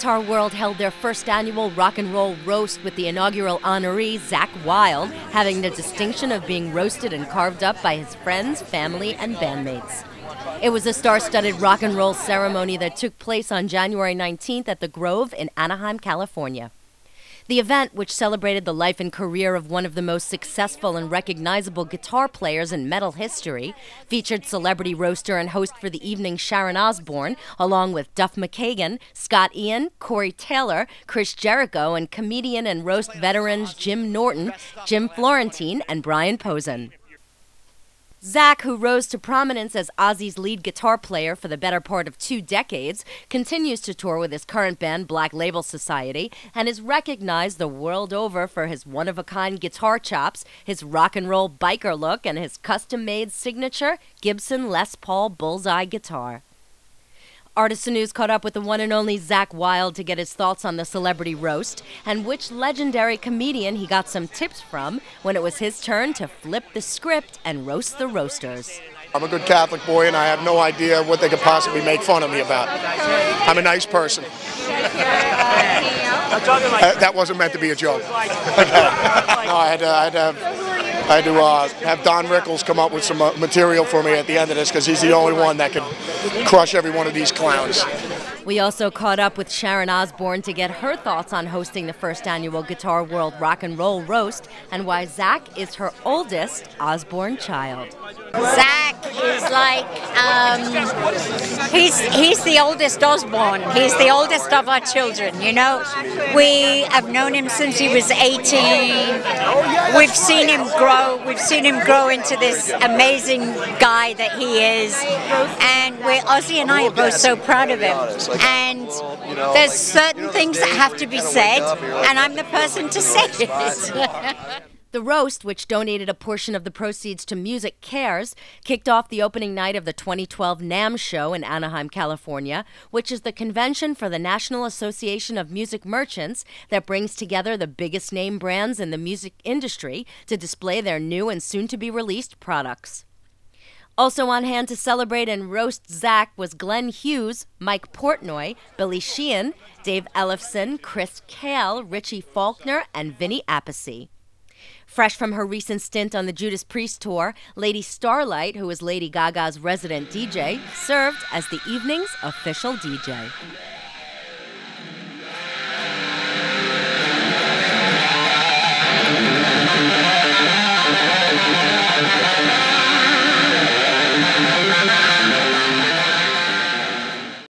Guitar World held their first annual rock and roll roast with the inaugural honoree, Zakk Wylde, having the distinction of being roasted and carved up by his friends, family, and bandmates. It was a star-studded rock and roll ceremony that took place on January 19th at the Grove in Anaheim, California. The event, which celebrated the life and career of one of the most successful and recognizable guitar players in metal history, featured celebrity roaster and host for the evening Sharon Osbourne, along with Duff McKagan, Scott Ian, Corey Taylor, Chris Jericho, and comedian and roast veterans Jim Norton, Jim Florentine, and Brian Posen. Zakk, who rose to prominence as Ozzy's lead guitar player for the better part of 2 decades, continues to tour with his current band Black Label Society and is recognized the world over for his one-of-a-kind guitar chops, his rock and roll biker look, and his custom-made signature Gibson Les Paul Bullseye guitar. Artisan News caught up with the one and only Zakk Wylde to get his thoughts on the celebrity roast and which legendary comedian he got some tips from when it was his turn to flip the script and roast the roasters. I'm a good Catholic boy and I have no idea what they could possibly make fun of me about. I'm a nice person. That wasn't meant to be a joke. No, I had to have Don Rickles come up with some material for me at the end of this because he's the only one that could crush every one of these clowns. We also caught up with Sharon Osbourne to get her thoughts on hosting the first annual Guitar World Rock and Roll Roast and why Zakk is her oldest Osbourne child. Zakk is like, he's the oldest Osbourne. He's the oldest of our children, you know. We have known him since he was 18. We've seen him grow. We've seen him grow into this amazing guy that he is. And Ozzy and I are both so proud of him. And there's certain things that have to be said, and I'm the person to say it. The roast, which donated a portion of the proceeds to Music Cares, kicked off the opening night of the 2012 NAMM show in Anaheim, California, which is the convention for the National Association of Music Merchants that brings together the biggest name brands in the music industry to display their new and soon-to-be-released products. Also on hand to celebrate and roast Zakk was Glenn Hughes, Mike Portnoy, Billy Sheehan, Dave Ellefson, Chris Kale, Richie Faulkner, and Vinny Appice. Fresh from her recent stint on the Judas Priest tour, Lady Starlight, who is Lady Gaga's resident DJ, served as the evening's official DJ.